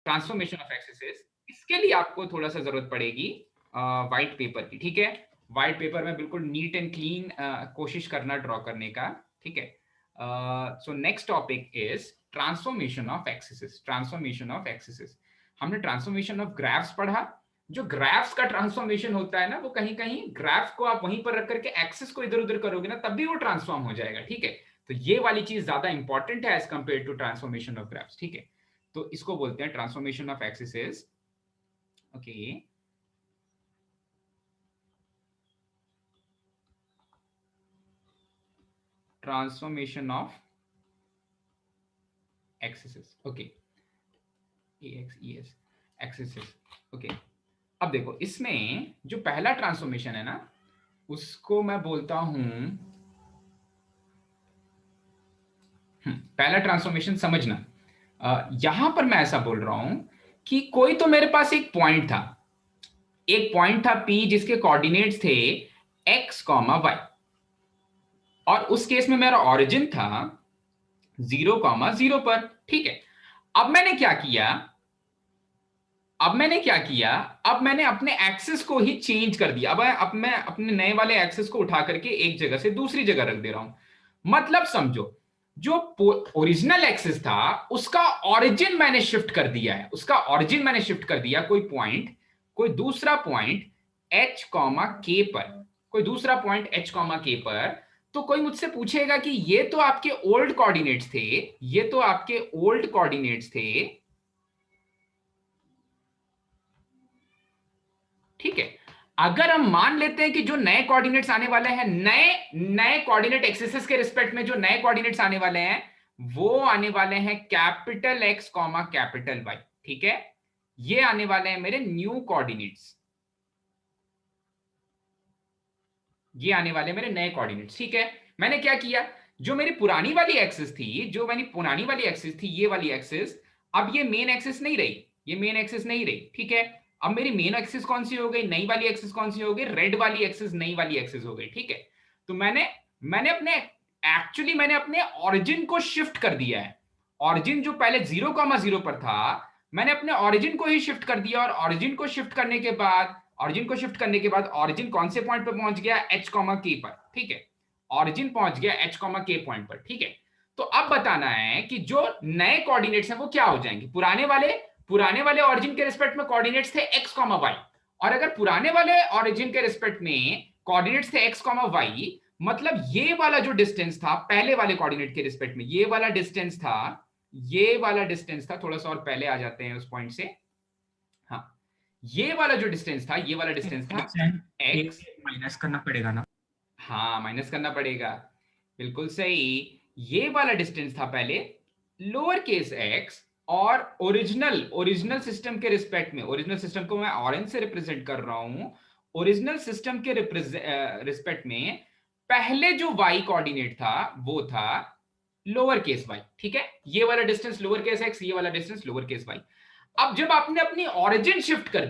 Transformation of access, इसके लिए आपको थोड़ा सा जरूरत पड़ेगी व्हाइट पेपर की, ठीक है। व्हाइट पेपर में बिल्कुल नीट एंड क्लीन कोशिश करना ड्रॉ करने का, ठीक है। So next topic is transformation of axes. Transformation of axes, हमने ट्रांसफॉर्मेशन ऑफ ग्राफ्स पढ़ा। जो ग्राफ्स का ट्रांसफॉर्मेशन होता है ना, वो कहीं कहीं ग्राफ को आप वहीं पर रख करके एक्सेस को इधर उधर करोगे ना, तब भी वो ट्रांसफॉर्म हो जाएगा, ठीक है। तो ये वाली चीज ज्यादा इंपॉर्टेंट है as compare to transformation of graphs, ठीक है। तो इसको बोलते हैं transformation of axes, okay. Transformation of axes, okay, AXES axes, okay. अब देखो इसमें जो पहला ट्रांसफॉर्मेशन है ना, उसको मैं बोलता हूं, पहला ट्रांसफॉर्मेशन समझना। यहां पर मैं ऐसा बोल रहा हूं कि कोई तो मेरे पास एक पॉइंट था, एक पॉइंट था P जिसके कोऑर्डिनेट्स थे x, y, और उस केस में मेरा ओरिजिन था 0, 0 पर, ठीक है। अब मैंने क्या किया, अब मैंने अपने एक्सेस को ही चेंज कर दिया। अब मैं अपने नए वाले एक्सेस को उठा करके एक जगह से दूसरी जगह रख दे रहा हूं। मतलब समझो, जो ओरिजिनल एक्सेस था उसका ओरिजिन मैंने शिफ्ट कर दिया है, उसका ओरिजिन मैंने शिफ्ट कर दिया कोई पॉइंट, कोई दूसरा पॉइंट h, k पर, कोई दूसरा पॉइंट h, k पर। तो कोई मुझसे पूछेगा कि ये तो आपके ओल्ड कोऑर्डिनेट्स थे, ये तो आपके ओल्ड कोऑर्डिनेट्स थे, ठीक है। अगर हम मान लेते हैं कि जो नए कोऑर्डिनेट्स आने वाले हैं, नए नए कोऑर्डिनेट एक्सेस के रिस्पेक्ट में जो नए कोऑर्डिनेट्स आने वाले हैं, वो आने वाले हैं कैपिटल X, कैपिटल Y, ठीक है। ये आने वाले हैं मेरे न्यू कोऑर्डिनेट्स, ये आने वाले मेरे नए कोऑर्डिनेट्स, ठीक है। मैंने क्या किया, जो मेरी पुरानी वाली एक्सिस थी, जो मेरी पुरानी वाली एक्सिस थी, ये वाली एक्सिस, अब ये मेन एक्सिस नहीं रही, ये मेन एक्सिस नहीं रही, ठीक है। अब मेरी मेन एक्सिस कौन सी हो गई, नई वाली एक्सिस कौन सी हो गई, रेड वाली एक्सिस नई वाली एक्सिस हो गई, ठीक है। तो मैंने अपने ऑरिजिन को शिफ्ट कर दिया है। ऑरिजिन जो पहले 0, 0 पर था, मैंने अपने ऑरिजिन को ही शिफ्ट कर दिया, और ऑरिजिन को शिफ्ट करने के बाद, ऑरिजिन कौन से पॉइंट पर पहुंच गया, h, k पर, ठीक है। ऑरिजिन पहुंच गया h, k पॉइंट पर, ठीक है। तो अब बताना है कि जो नए कोऑर्डिनेट्स हैं वो क्या हो जाएंगे। पुराने वाले ऑरिजिन के रिस्पेक्ट में कोऑर्डिनेट्स थे x, y, और अगर पुराने वाले ऑरिजिन के रिस्पेक्ट में कोऑर्डिनेट्स थे x, y, मतलब ये वाला जो डिस्टेंस था पहले वाले कोऑर्डिनेट के रिस्पेक्ट में, ये वाला डिस्टेंस था, ये वाला डिस्टेंस था, थोड़ा सा और पहले आ जाते हैं उस पॉइंट से, हाँ, ये वाला जो डिस्टेंस था, ये वाला डिस्टेंस था x, माइनस करना पड़ेगा ना, हाँ माइनस करना पड़ेगा, बिल्कुल सही। ये वाला डिस्टेंस था पहले लोअर केस x, और ओरिजिनल सिस्टम के रिस्पेक्ट में, ओरिजिनल सिस्टम को मैं ऑरेंज से रिप्रेजेंट कर रहा हूं, ओरिजिनल सिस्टम के रिस्पेक्ट में पहले जो y कोऑर्डिनेट था वो था लोअर केस y, ठीक है। ये वाला डिस्टेंस लोअर केस x, ये वाला डिस्टेंस लोअर केस y। अब जब आपने अपनी ऑरिजिन शिफ्ट कर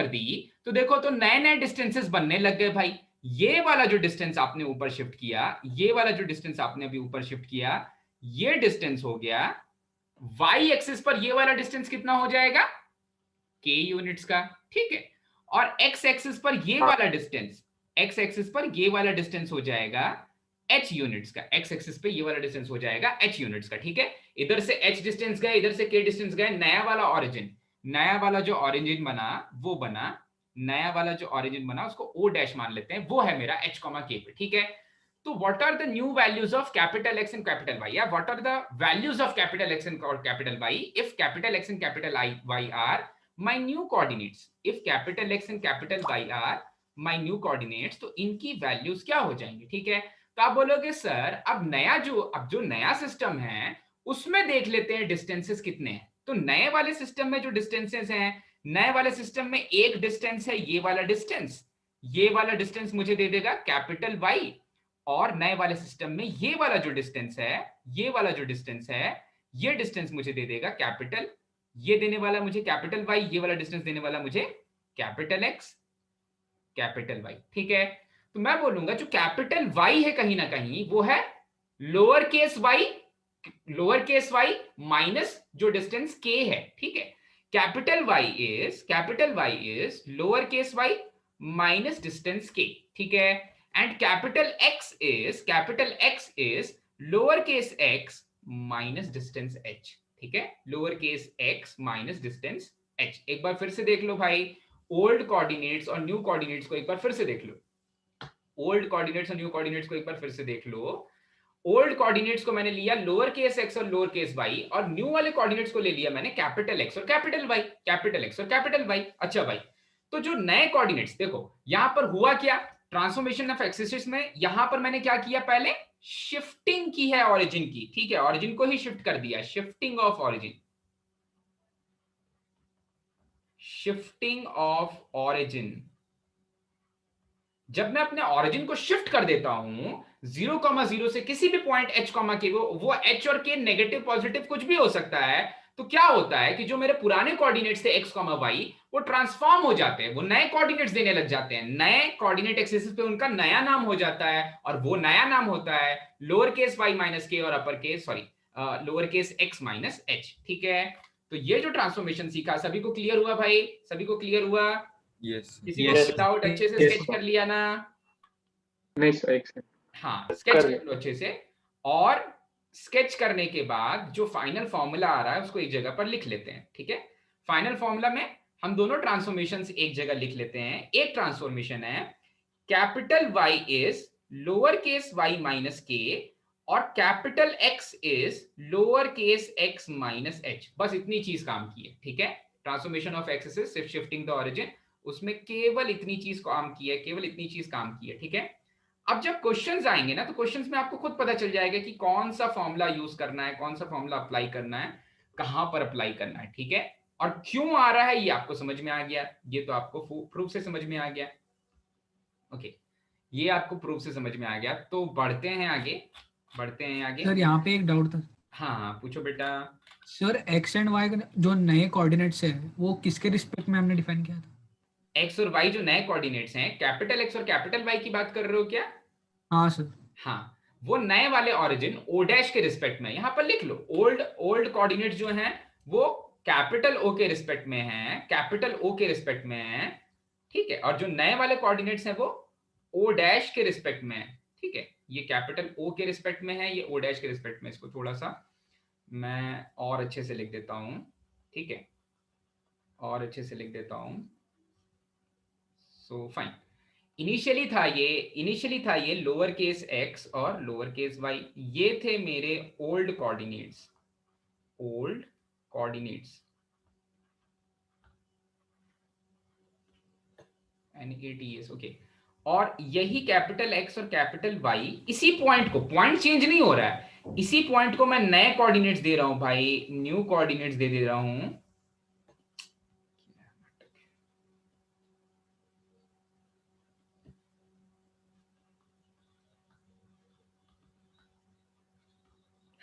दी, तो देखो तो नए नए डिस्टेंसेस बनने लग गए भाई। ये वाला जो डिस्टेंस आपने ऊपर शिफ्ट किया, ये वाला जो डिस्टेंस आपने अभी ऊपर शिफ्ट किया, ये डिस्टेंस हो गया y एक्सिस पर, ये वाला डिस्टेंस कितना हो जाएगा, k यूनिट्स का, ठीक है। और x एक्सिस पर ये वाला डिस्टेंस, हो जाएगा h यूनिट्स का, x एक्सिस पे ये वाला डिस्टेंस हो जाएगा h यूनिट्स का, ठीक है। इधर से h डिस्टेंस गए, इधर से k डिस्टेंस गए, नया वाला जो ऑरिजिन बना वो बना, नया वाला जो ऑरिजिन बना उसको o डैश मान लेते हैं, वो है मेरा h, k पे, ठीक है। तो what are the new values of capital X and capital Y? Yeah, what are the values of capital X and capital Y if capital X and capital Y are my new coordinates? If capital X and capital Y are my new coordinates, तो इनकी values क्या हो जाएंगी, ठीक है। तो आप बोलोगे सर अब जो नया सिस्टम है उसमें देख लेते हैं डिस्टेंसेस कितने हैं। तो नए वाले सिस्टम में जो डिस्टेंसेस हैं, नए वाले सिस्टम में एक डिस्टेंस है, ये वाला डिस्टेंस मुझे दे देगा कैपिटल वाई, और नए वाले सिस्टम में ये वाला जो डिस्टेंस है, ये डिस्टेंस मुझे दे देगा कैपिटल, ये देने वाला मुझे कैपिटल वाई, ये वाला डिस्टेंस देने वाला मुझे कैपिटल एक्स, कैपिटल वाई, ठीक है। तो मैं बोलूंगा जो कैपिटल वाई है कहीं ना कहीं वो है lower case Y lower case y minus जो डिस्टेंस k है, ठीक है। Capital Y is lower case y minus distance k, ठीक है। And capital X is lower case x minus distance h, ठीक है। Lower case x minus distance h। एक बार फिर से देख लो भाई, ओल्ड कोऑर्डिनेट्स और न्यू कोऑर्डिनेट्स को एक बार फिर से देख लो। ओल्ड कोऑर्डिनेट्स और न्यू कोऑर्डिनेट्स को एक बार फिर से देख लो। ओल्ड कोऑर्डिनेट्स को मैंने लिया लोअर केस एक्स और लोअर केस वाई, और न्यू वाले कोऑर्डिनेट्स को ले लिया मैंने कैपिटल एक्स और कैपिटल वाई, कैपिटल एक्स और कैपिटल वाई। अच्छा भाई, तो जो नए कोऑर्डिनेट्स, देखो यहां पर हुआ क्या, ट्रांसफॉर्मेशन ऑफ एक्सिस में यहां पर मैंने क्या किया, पहले शिफ्टिंग की है ऑरिजिन की, ठीक है। ऑरिजिन को ही शिफ्ट कर दिया, shifting of origin, shifting of origin. जब मैं अपने ऑरिजिन को शिफ्ट कर देता हूं 0,0 से किसी भी पॉइंट h, के, वो h और k नेगेटिव पॉजिटिव कुछ भी हो सकता है, तो क्या होता है कि जो मेरे पुराने कोऑर्डिनेट्स थे x, y, वो ट्रांसफॉर्म हो जाते हैं, वो नए कोऑर्डिनेट्स देने लग जाते हैं। नए कोऑर्डिनेट एक्सिस पे उनका नया नाम हो जाता है, और वो नया नाम होता है लोअर केस y माइनस के और upper case, sorry, lower case x minus h, ठीक है। तो ये जो ट्रांसफॉर्मेशन सीखा, सभी को क्लियर हुआ भाई? सभी को क्लियर हुआ? किसी को विदाउट अच्छे से स्केच कर लिया ना? नहीं सर, एक सेकंड। हाँ, स्केच कर लो अच्छे से। और स्केच करने के बाद जो फाइनल फॉर्मूला आ रहा है उसको एक जगह पर लिख लेते हैं, ठीक है। फाइनल फॉर्मूला में हम दोनों ट्रांसफॉर्मेशंस एक जगह लिख लेते हैं। एक ट्रांसफॉर्मेशन है capital Y is lower case y minus के, और capital X is lower case x minus h। बस इतनी चीज काम की है, ठीक है। ट्रांसफॉर्मेशन ऑफ एक्सिस, सिर्फ शिफ्टिंग द ऑरिजिन, उसमें केवल इतनी चीज काम की है, केवल इतनी चीज काम की है, ठीक है। अब जब क्वेश्चंस आएंगे ना, तो क्वेश्चंस में आपको खुद पता चल जाएगा कि कौन सा फॉर्मूला यूज करना है, कौन सा फॉर्मूला अप्लाई करना है, कहां पर अप्लाई करना है, ठीक है। और क्यों आ रहा है ये आपको समझ में आ गया, ये तो आपको प्रूफ से समझ में आ गया। ओके, ये आपको प्रूफ से समझ में आ गया। तो बढ़ते हैं आगे, बढ़ते हैं आगे। सर यहाँ पे एक डाउट था। हाँ पूछो बेटा। सर एक्स एंड वाई जो नए कोऑर्डिनेट्स है वो किसके रिस्पेक्ट में हमने डिफाइन किया था? एक्स और वाई जो नए कोऑर्डिनेट्स हैं, कैपिटल एक्स और कैपिटल वाई की बात कर रहे हो क्या? हाँ सर। हाँ, वो नए वाले ऑरिजिन ओ डैश के रिस्पेक्ट में, यहां पर लिख लो। ओल्ड कोऑर्डिनेट्स जो हैं वो कैपिटल ओ के रिस्पेक्ट में हैं, कैपिटल ओ के रिस्पेक्ट में हैं, ठीक है। और जो नए वाले कोऑर्डिनेट्स हैं वो ओ डैश के रिस्पेक्ट में है, ठीक है। ये कैपिटल ओ के रिस्पेक्ट में है, ये ओ डैश के रिस्पेक्ट में। इसको थोड़ा सा मैं और अच्छे से लिख देता हूं, ठीक है, और अच्छे से लिख देता हूं। सो फाइन, इनिशियली था ये लोअर केस x और लोअर केस y, ये थे मेरे old coordinates, old coordinates, NATS, okay. और यही कैपिटल x और कैपिटल y, इसी पॉइंट को, पॉइंट चेंज नहीं हो रहा है, इसी पॉइंट को मैं नए कोऑर्डिनेट्स दे रहा हूं भाई, न्यू कोऑर्डिनेट्स दे रहा हूं।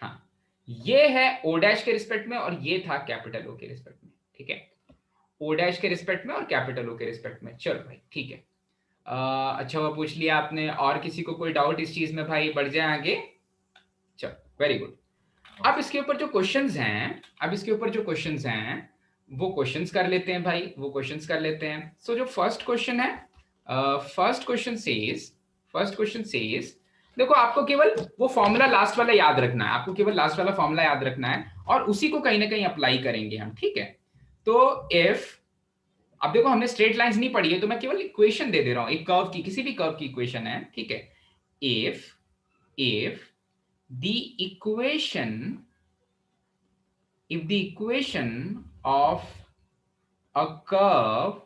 हाँ, ये है ओ डैश के रिस्पेक्ट में, और ये था कैपिटल ओ के रिस्पेक्ट में, ठीक है। ओ डैश के रिस्पेक्ट में और कैपिटल ओ के रिस्पेक्ट में। चलो भाई ठीक है। अच्छा वो पूछ लिया आपने, और किसी को कोई डाउट इस चीज में भाई? बढ़ जाए आगे। चलो वेरी गुड। अब इसके ऊपर जो क्वेश्चंस हैं, वो क्वेश्चंस कर लेते हैं भाई, वो क्वेश्चंस कर लेते हैं। सो जो फर्स्ट क्वेश्चन है, फर्स्ट क्वेश्चन सेज, देखो आपको केवल वो फॉर्मूला लास्ट वाला याद रखना है, आपको केवल लास्ट वाला फॉर्मूला याद रखना है, और उसी को कहीं ना कहीं अप्लाई करेंगे हम, ठीक है। तो इफ, अब देखो हमने स्ट्रेट लाइंस नहीं पढ़ी है, तो मैं केवल इक्वेशन दे रहा हूं, एक कर्व की, किसी भी कर्व की इक्वेशन है, ठीक है। If the equation of a curve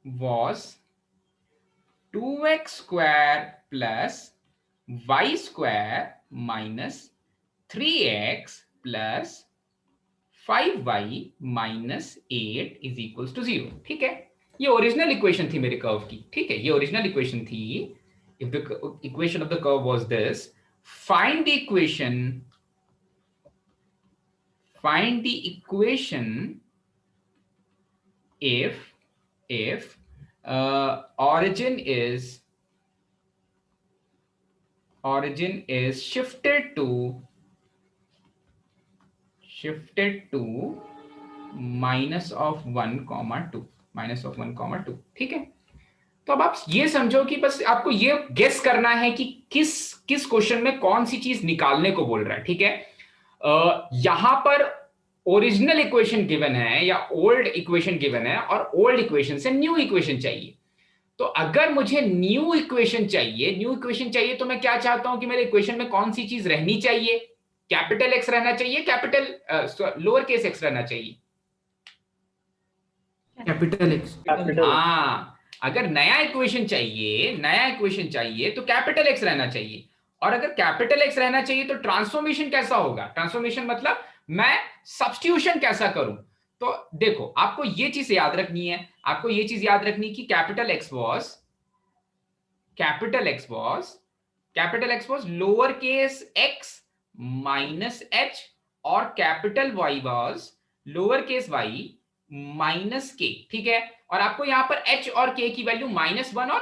was 2x square plus y square minus 3x plus 5y minus 8 is equals to 0, ठीक है। ये ओरिजिनल इक्वेशन थी मेरे कर्व की, ठीक है, ये ओरिजिनल इक्वेशन थी। If the equation of the curve was this, find the equation if origin is origin is shifted to minus of 1,2, minus of 1,2, ठीक है। तो अब आप ये समझो कि बस आपको ये गेस करना है कि किस किस क्वेश्चन में कौन सी चीज निकालने को बोल रहा है, ठीक है। यहां पर ओरिजिनल इक्वेशन गिवन है या ओल्ड इक्वेशन गिवन है और ओल्ड इक्वेशन से न्यू इक्वेशन चाहिए। तो अगर मुझे न्यू इक्वेशन चाहिए तो मैं क्या चाहता हूं कि मेरे इक्वेशन में कौन सी चीज रहनी चाहिए, कैपिटल एक्स रहना चाहिए, कैपिटल लोअर केस एक्स रहना चाहिए, कैपिटल एक्स। हाँ। अगर नया इक्वेशन चाहिए तो कैपिटल एक्स रहना चाहिए। और अगर कैपिटल एक्स रहना चाहिए तो ट्रांसफॉर्मेशन कैसा होगा, ट्रांसफॉर्मेशन मतलब मैं सब्स्टिट्यूशन कैसा करूं। तो देखो आपको ये चीज याद रखनी है, कि capital X was lower case X minus H और capital Y was lower case Y minus K, ठीक है। और आपको यहां पर h और k की वैल्यू -1 और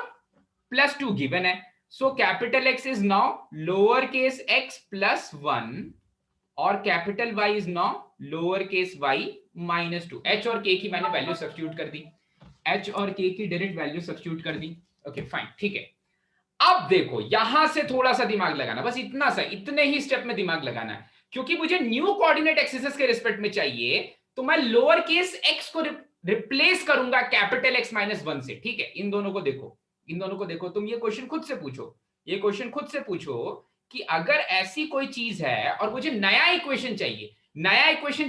+2 गिवन है। So capital X is now lower case x +1 और capital Y is now lower case y -2। h और k की मैंने वैल्यू सब्स्टिट्यूट कर दी, ओके फाइन, ठीक है। अब देखो यहां से थोड़ा सा दिमाग लगाना, बस इतना सा, इतने ही स्टेप में दिमाग लगाना है, क्योंकि मुझे न्यू कोऑर्डिनेट एक्सिस के रिस्पेक्ट में चाहिए, तो मैं लोअर केस x को रिप्लेस करूंगा कैपिटल X -1 से, ठीक है। इन दोनों को देखो, तुम ये क्वेश्चन खुद से पूछो कि अगर ऐसी कोई चीज है और मुझे नया इक्वेशन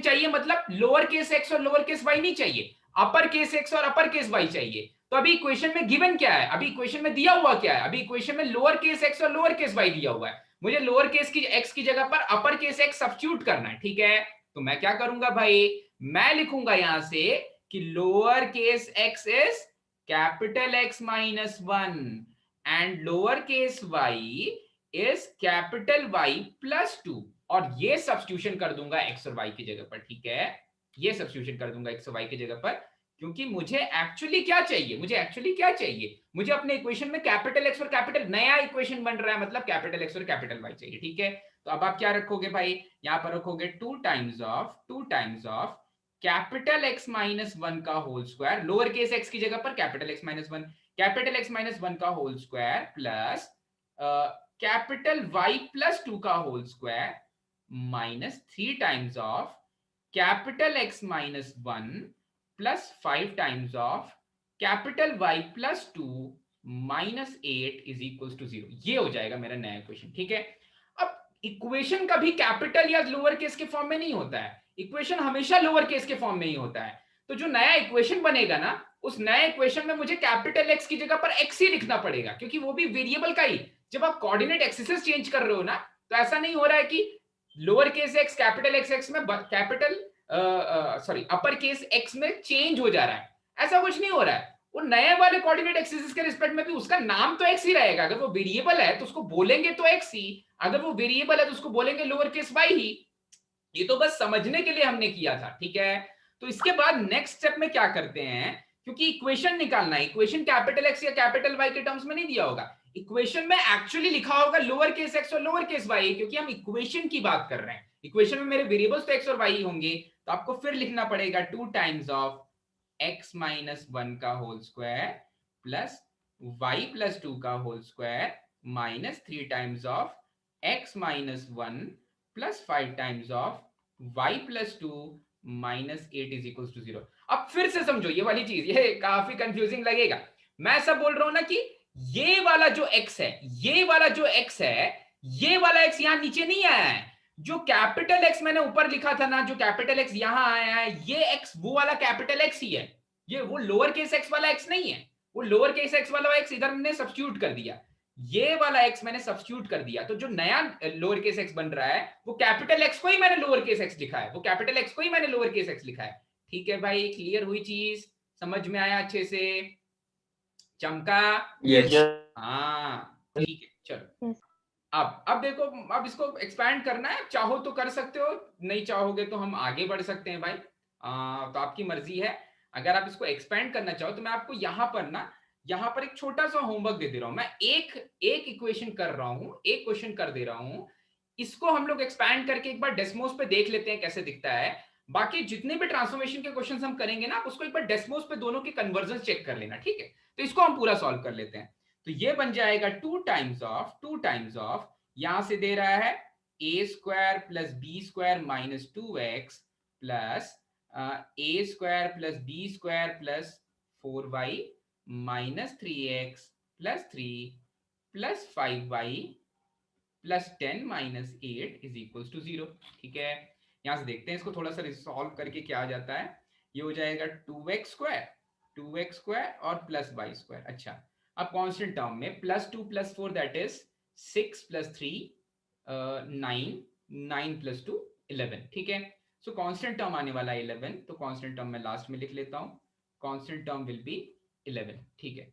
चाहिए, मतलब लोअर केस x और लोअर केस y नहीं चाहिए, अपर केस x और अपर केस y चाहिए। तो अभी इक्वेशन में गिवन क्या है, अभी इक्वेशन में दिया हुआ क्या है, अभी इक्वेशन में लोअर केस x और लोअर केस y दिया हुआ है। मुझे लोअर केस की x की जगह पर अपर केस x सब्स्टिट्यूट करना है, ठीक है। तो मैं क्या करूंगा भाई, मैं लिखूंगा यहां से कि lower case x is capital X -1 and lower case y is capital Y +2, और ये सब्स्टिट्यूशन कर दूंगा x और y की जगह पर, ठीक है। ये सब्स्टिट्यूशन कर दूंगा x और y की जगह पर, क्योंकि मुझे एक्चुअली क्या चाहिए, मुझे अपने इक्वेशन में कैपिटल X और कैपिटल, नया इक्वेशन बन रहा है, मतलब कैपिटल X और कैपिटल Y चाहिए, ठीक है। तो अब आप क्या रखोगे भाई, यहां पर रखोगे 2 टाइम्स ऑफ कैपिटल X -1 का whole square, lower case x की जगह पर कैपिटल X -1 का whole square plus capital Y +2 का whole square -3 times of capital X -1 plus 5 times of capital Y +2 -8 is equal to 0। ये हो जाएगा मेरा नया इक्वेशन, ठीक है। अब इक्वेशन कभी कैपिटल या लोअर केस के फॉर्म में नहीं होता है, इक्वेशन हमेशा लोअर केस के फॉर्म में ही होता है। तो जो नया इक्वेशन बनेगा ना, उस नए इक्वेशन में मुझे कैपिटल एक्स की जगह पर एक्स ही लिखना पड़ेगा, क्योंकि वो भी वेरिएबल का ही। जब आप कोऑर्डिनेट एक्सिस चेंज कर रहे हो ना, तो ऐसा नहीं हो रहा है कि lower case x capital x में कैपिटल अपर केस एक्स में चेंज हो जा रहा है, ऐसा कुछ नहीं हो रहा है। वो नए वाले कोऑर्डिनेट एक्सिस के रिस्पेक्ट में भी उसका नाम तो एक्स ही रहेगा। अगर वो वेरिएबल है तो उसको बोलेंगे तो एक्स ही, अगर वो वेरिएबल है तो उसको बोलेंगे लोअर केस वाई ही। ये तो बस समझने के लिए हमने किया था, ठीक है। तो इसके बाद नेक्स्ट स्टेप में क्या करते हैं, क्योंकि इक्वेशन निकालना है, इक्वेशन कैपिटल एक्स या कैपिटल वाई के टर्म्स में नहीं दिया होगा, इक्वेशन में एक्चुअली लिखा होगा लोअर केस एक्स और लोअर केस वाई, क्योंकि हम इक्वेशन की बात कर रहे हैं। इक्वेशन में मेरे वेरिएबल्स तो एक्स और वाई होंगे, तो आपको फिर लिखना पड़ेगा 2 टाइम्स ऑफ x -1 का होल स्क्वायर प्लस y +2 का whole square -3 times of x -1 plus 5 times of y +2 -8 is equal to 0। अब फिर से समझो ये वाली चीज, ये काफी कंफ्यूजिंग लगेगा। मैं सब बोल रहा हूं ना कि ये वाला जो x है, ये वाला x यहां नीचे नहीं आया है। जो कैपिटल X मैंने ऊपर लिखा था ना, जो कैपिटल X यहां आया है, ये X वो वाला कैपिटल X ही है, ये वो लोअर केस X वाला X नहीं है। वो लोअर केस X वाला X इधर मैंने सब्स्टिट्यूट कर दिया, ये वाला X मैंने सब्स्टिट्यूट कर दिया। तो जो नया लोअर केस X बन रहा है, वो कैपिटल X को ही मैंने लोअर केस X लिखा है, ठीक है भाई। क्लियर हुई चीज, समझ में आया अच्छे से, चमका? यस हाँ ठीक है, चलो। अब देखो, अब इसको एक्सपैंड करना है, चाहो तो कर सकते हो, नहीं चाहोगे तो हम आगे बढ़ सकते हैं भाई। तो आपकी मर्जी है। अगर आप इसको एक्सपैंड करना चाहो तो मैं आपको यहां पर ना यहां पर एक छोटा सा होमवर्क दे रहा हूं मैं, एक इक्वेशन कर रहा हूं, एक क्वेश्चन कर दे रहा हूं, इसको हम लोग एक्सपैंड करके एक बार डेस्मोस पे देख लेते हैं कैसे दिखता है। बाकी जितने भी ट्रांसफॉर्मेशन के क्वेश्चंस हम करेंगे ना, उसको एक बार डेस्मोस पे दोनों के कन्वर्जन चेक कर लेना, ठीक है। तो इसको हम पूरा सॉल्व कर लेते हैं। तो ये बन जाएगा 2 टाइम्स ऑफ यहां से दे रहा है a square plus B square minus 2x plus a square plus B square plus 4y minus 3x plus 3 plus 5y plus 10 minus 8 is equal to 0। ठीक है, यहां से देखते हैं इसको थोड़ा सा रिसॉल्व करके क्या आ जाता है। ये हो जाएगा 2x स्क्वायर और प्लस y स्क्वायर। अच्छा, अब कांस्टेंट टर्म में plus 2 plus 4 that is 6 plus 3 9 plus 2 11। ठीक है, सो कांस्टेंट टर्म आने वाला है 11, तो कांस्टेंट टर्म मैं लास्ट में लिख लेता हूं, कांस्टेंट टर्म विल बी 11। ठीक है,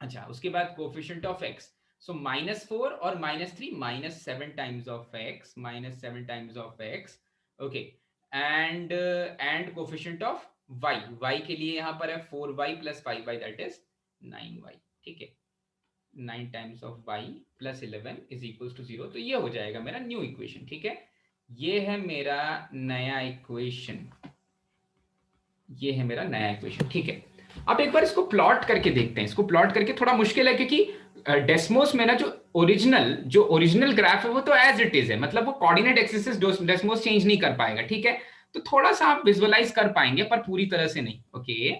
अच्छा उसके बाद कोफिशिएंट ऑफ x, सो -4 और -3 -7 times of x, -7 times of x। Okay, and coefficient of y के लिए यहां पर है 4y plus 5y that is 9y। ठीक है, 9 times of y plus 11 is equal to 0। तो ये हो जाएगा मेरा न्यू इक्वेशन। ठीक है, ये है मेरा नया इक्वेशन, ये है मेरा नया इक्वेशन। ठीक है, अब एक बार इसको प्लॉट करके देखते हैं। इसको प्लॉट करके थोड़ा मुश्किल है क्योंकि डेस्मोस में ना जो ओरिजिनल ग्राफ है वो तो एज इट इज है, मतलब वो कोऑर्डिनेट एक्सिस डेस्मोस चेंज नहीं कर पाएगा। ठीक है, तो थोड़ा सा आप विजुअलाइज कर पाएंगे पर पूरी तरह से नहीं। ओके